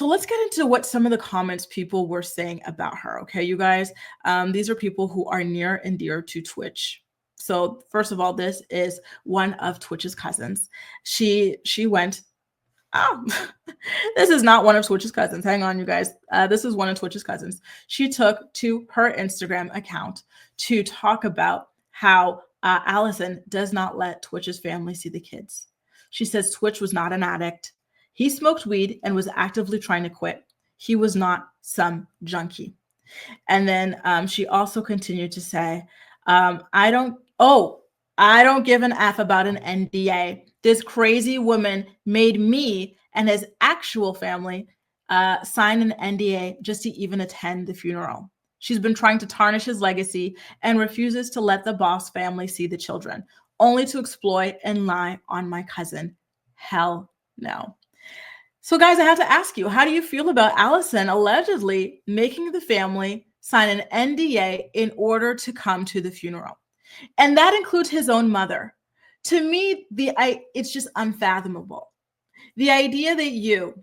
So let's get into what some of the comments people were saying about her. Okay, you guys, these are people who are near and dear to Twitch. So first of all, this is one of Twitch's cousins. She went. Oh, this is not one of Twitch's cousins. Hang on, you guys. This is one of Twitch's cousins. She took to her Instagram account to talk about how Allison does not let Twitch's family see the kids. She says Twitch was not an addict. He smoked weed and was actively trying to quit. He was not some junkie. And then she also continued to say, I don't give an F about an NDA. This crazy woman made me and his actual family sign an NDA just to even attend the funeral. She's been trying to tarnish his legacy and refuses to let the boss family see the children, only to exploit and lie on my cousin. Hell no. So guys, I have to ask you, how do you feel about Allison allegedly making the family sign an NDA in order to come to the funeral? And that includes his own mother. To me, it's just unfathomable. The idea that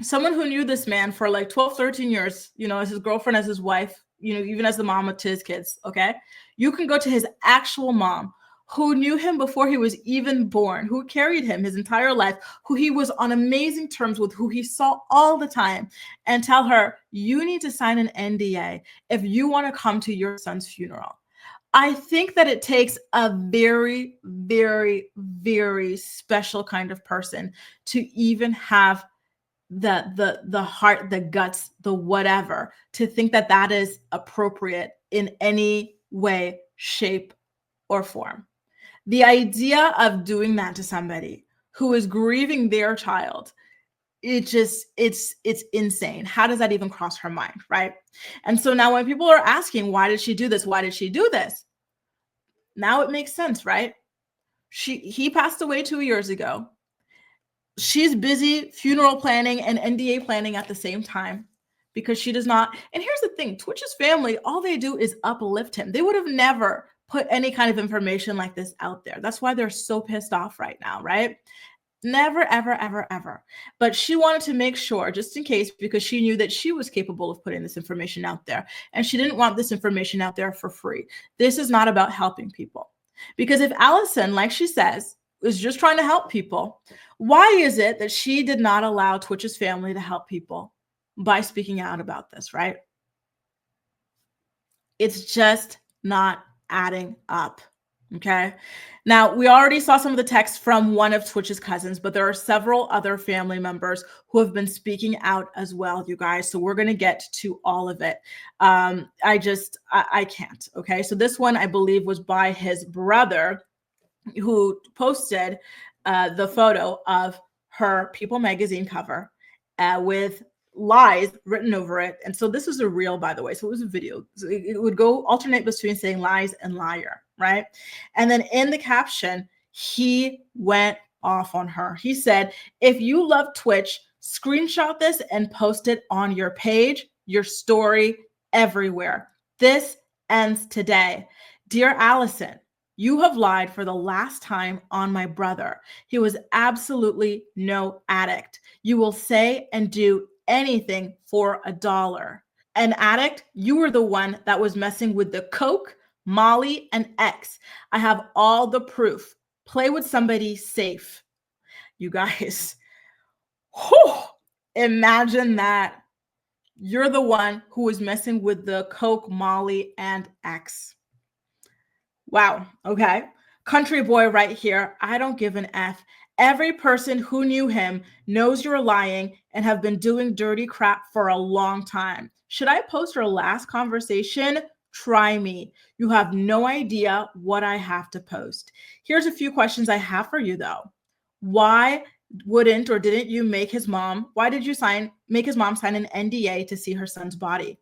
someone who knew this man for like 12, 13 years, as his girlfriend, as his wife, even as the mama to his kids, okay? You can go to his actual mom, who knew him before he was even born, who carried him his entire life, who he was on amazing terms with, who he saw all the time, and tell her, you need to sign an NDA if you want to come to your son's funeral. I think that it takes a very, very, very special kind of person to even have the heart, the guts, the whatever, to think that that is appropriate in any way, shape, or form. The idea of doing that to somebody who is grieving their child, it's insane. How does that even cross her mind, right? And so now when people are asking, why did she do this? Why did she do this? Now it makes sense, right? He passed away 2 years ago. She's busy funeral planning and NDA planning at the same time because she does not. And here's the thing, Twitch's family, all they do is uplift him. They would have never put any kind of information like this out there. That's why they're so pissed off right now, right? Never, ever, ever, ever. But she wanted to make sure, just in case, because she knew that she was capable of putting this information out there. And she didn't want this information out there for free. This is not about helping people. Because if Allison, like she says, is just trying to help people, why is it that she did not allow Twitch's family to help people by speaking out about this, right? It's just not adding up. Okay. Now, we already saw some of the text from one of Twitch's cousins, but there are several other family members who have been speaking out as well, you guys. So we're going to get to all of it. I can't. Okay. So this one, I believe, was by his brother, who posted the photo of her People magazine cover with lies written over it. And so this was a reel, by the way. So it was a video. So it would go alternate between saying lies and liar, right? And then in the caption, he went off on her. He said, if you love Twitch, screenshot this and post it on your page, your story, everywhere. This ends today. Dear Allison, you have lied for the last time on my brother. He was absolutely no addict. You will say and do anything for $1. An addict, you were the one that was messing with the coke, Molly, and X. I have all the proof. Play with somebody safe. You guys, imagine that. You're the one who was messing with the coke, Molly, and X. Wow. Okay. Country boy right here. I don't give an F. Every person who knew him knows you're lying and have been doing dirty crap for a long time. Should I post our last conversation? Try me. You have no idea what I have to post. Here's a few questions I have for you, though. Why wouldn't or didn't you make his mom? Why did you make his mom sign an NDA to see her son's body?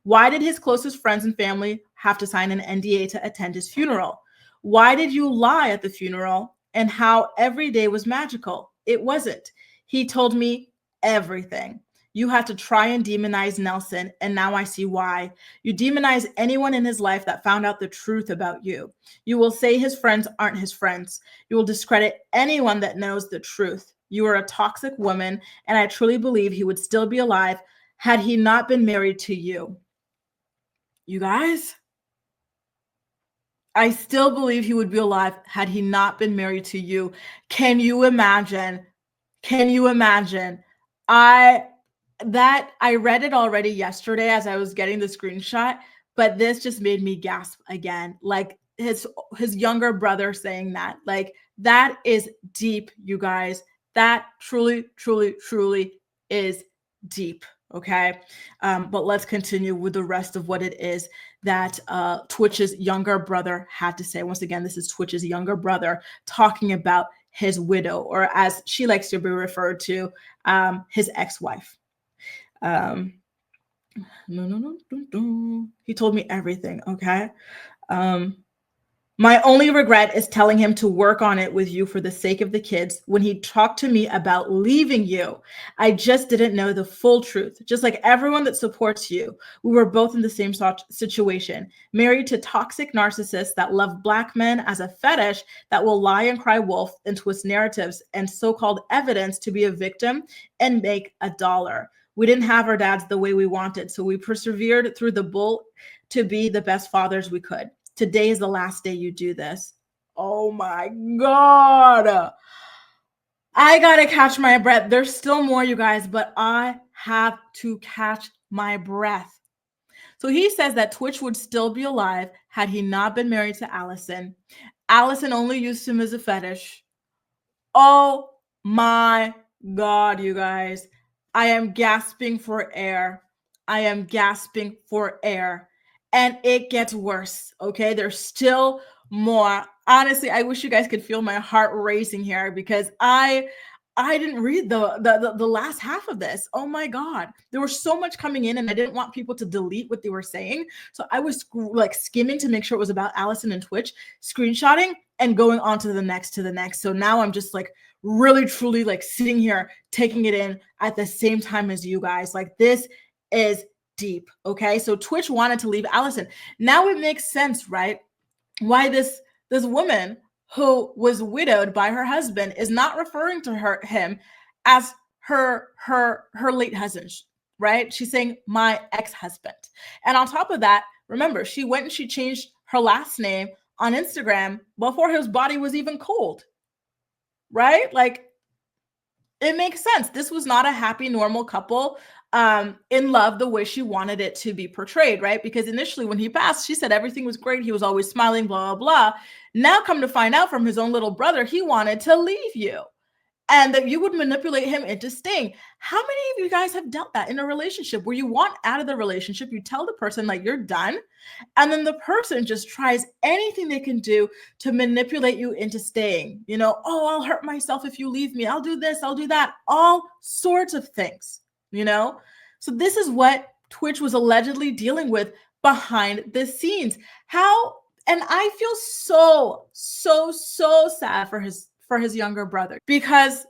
Why did his closest friends and family have to sign an NDA to attend his funeral? Why did you lie at the funeral and how every day was magical? It wasn't. He told me everything. You had to try and demonize Nelson, and now I see why. You demonize anyone in his life that found out the truth about you. You will say his friends aren't his friends. You will discredit anyone that knows the truth. You are a toxic woman, and I truly believe he would still be alive had he not been married to you. You guys, I still believe he would be alive had he not been married to you. Can you imagine? Can you imagine? I read it already yesterday as I was getting the screenshot, but this just made me gasp again. Like his younger brother saying that. Like that is deep, you guys. That truly, truly, truly is deep. Okay. But let's continue with the rest of what it is that Twitch's younger brother had to say. Once again, this is Twitch's younger brother talking about his widow, or as she likes to be referred to, his ex-wife. No. He told me everything. Okay. My only regret is telling him to work on it with you for the sake of the kids when he talked to me about leaving you. I just didn't know the full truth. Just like everyone that supports you, we were both in the same situation, married to toxic narcissists that love Black men as a fetish that will lie and cry wolf and twist narratives and so-called evidence to be a victim and make $1. We didn't have our dads the way we wanted, so we persevered through the bull to be the best fathers we could. Today is the last day you do this. Oh my God. I gotta catch my breath. There's still more, you guys, but I have to catch my breath. So he says that Twitch would still be alive had he not been married to Allison. Allison only used him as a fetish. Oh my God, you guys. I am gasping for air. I am gasping for air. And it gets worse, okay? There's still more. Honestly, I wish you guys could feel my heart racing here because I didn't read the last half of this. Oh my God. There was so much coming in and I didn't want people to delete what they were saying. So I was like skimming to make sure it was about Allison and Twitch, screenshotting and going on to the next. So now I'm just like really, truly like sitting here, taking it in at the same time as you guys. Like this is deep. Okay. So Twitch wanted to leave Allison. Now it makes sense, right? Why this woman who was widowed by her husband is not referring to him as her late husband, right? She's saying my ex-husband. And on top of that, remember, she went and she changed her last name on Instagram before his body was even cold, right? Like it makes sense. This was not a happy, normal couple in love the way she wanted it to be portrayed, right? Because initially when he passed, she said everything was great. He was always smiling, blah, blah, blah. Now come to find out from his own little brother, he wanted to leave you and that you would manipulate him into staying. How many of you guys have dealt that in a relationship where you want out of the relationship, you tell the person like you're done, and then the person just tries anything they can do to manipulate you into staying? You know, oh, I'll hurt myself if you leave me. I'll do this, I'll do that, all sorts of things, you know? So this is what Twitch was allegedly dealing with behind the scenes. And I feel so sad for his younger brother because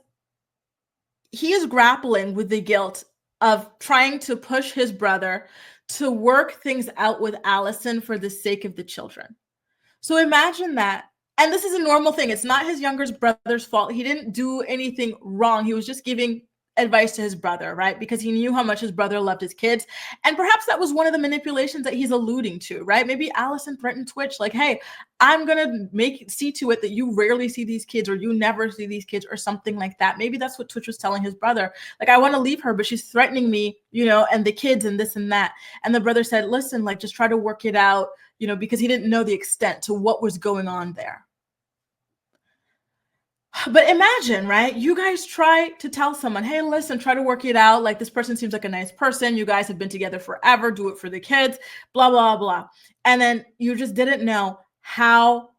he is grappling with the guilt of trying to push his brother to work things out with Allison for the sake of the children. So imagine that. And this is a normal thing. It's not his younger brother's fault. He didn't do anything wrong. He was just giving advice to his brother, right? Because he knew how much his brother loved his kids. And perhaps that was one of the manipulations that he's alluding to, right? Maybe Allison threatened Twitch like, hey, I'm going to see to it that you rarely see these kids or you never see these kids or something like that. Maybe that's what Twitch was telling his brother. Like, I want to leave her, but she's threatening me, you know, and the kids and this and that. And the brother said, listen, like, just try to work it out, you know, because he didn't know the extent to what was going on there. But imagine, right? You guys try to tell someone, hey, listen, try to work it out. Like, this person seems like a nice person. You guys have been together forever. Do it for the kids, blah, blah, blah. And then you just didn't know how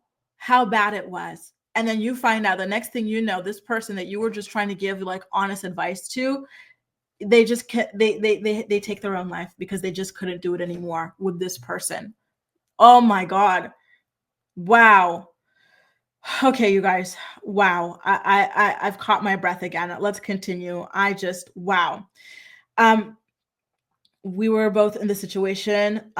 bad it was. And then you find out the next thing you know, this person that you were just trying to give like honest advice to, they just they take their own life because they just couldn't do it anymore with this person. Oh my God. Wow. Okay, you guys. Wow. I've caught my breath again. Let's continue. Wow. We were both in the situation.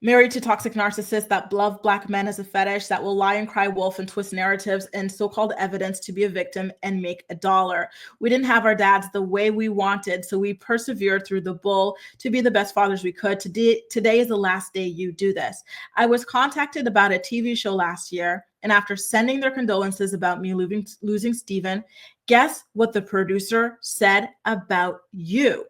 Married to toxic narcissists that love Black men as a fetish, that will lie and cry wolf and twist narratives and so-called evidence to be a victim and make $1. We didn't have our dads the way we wanted, so we persevered through the bull to be the best fathers we could. Today is the last day you do this. I was contacted about a TV show last year, and after sending their condolences about me losing Steven, guess what the producer said about you?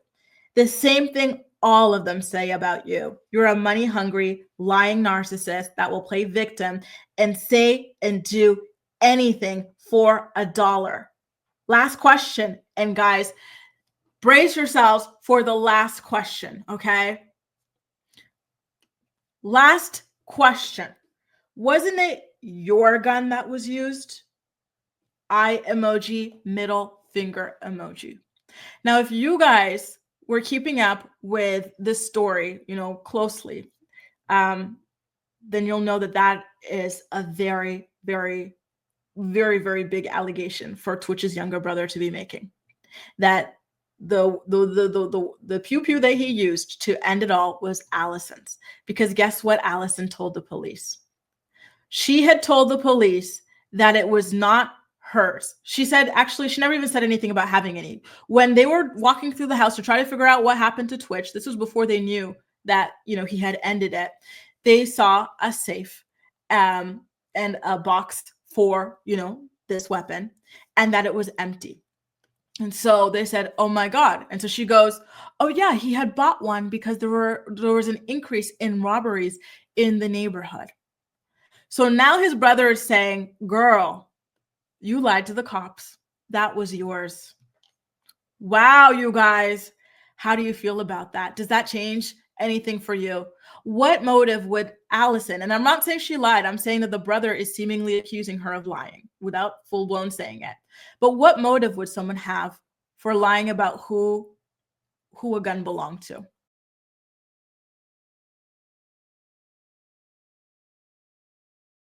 The same thing all of them say about you. You're a money-hungry, lying narcissist that will play victim and say and do anything for $1. Last question. And guys, brace yourselves for the last question, okay? Last question. Wasn't it your gun that was used? Eye emoji, middle finger emoji. Now, if you guys were keeping up with this story, closely, then you'll know that that is a very, very, very, very big allegation for Twitch's younger brother to be making. That the pew pew that he used to end it all was Allison's. Because guess what Allison told the police? She had told the police that it was not hers. She said, actually, she never even said anything about having any. When they were walking through the house to try to figure out what happened to Twitch, this was before they knew that, he had ended it. They saw a safe and a box for, this weapon, and that it was empty. And so they said, oh my God. And so she goes, oh yeah, he had bought one because there was an increase in robberies in the neighborhood. So now his brother is saying, girl, you lied to the cops. That was yours. Wow, you guys. How do you feel about that? Does that change anything for you? What motive would Allison, and I'm not saying she lied, I'm saying that the brother is seemingly accusing her of lying without full-blown saying it. But what motive would someone have for lying about who a gun belonged to?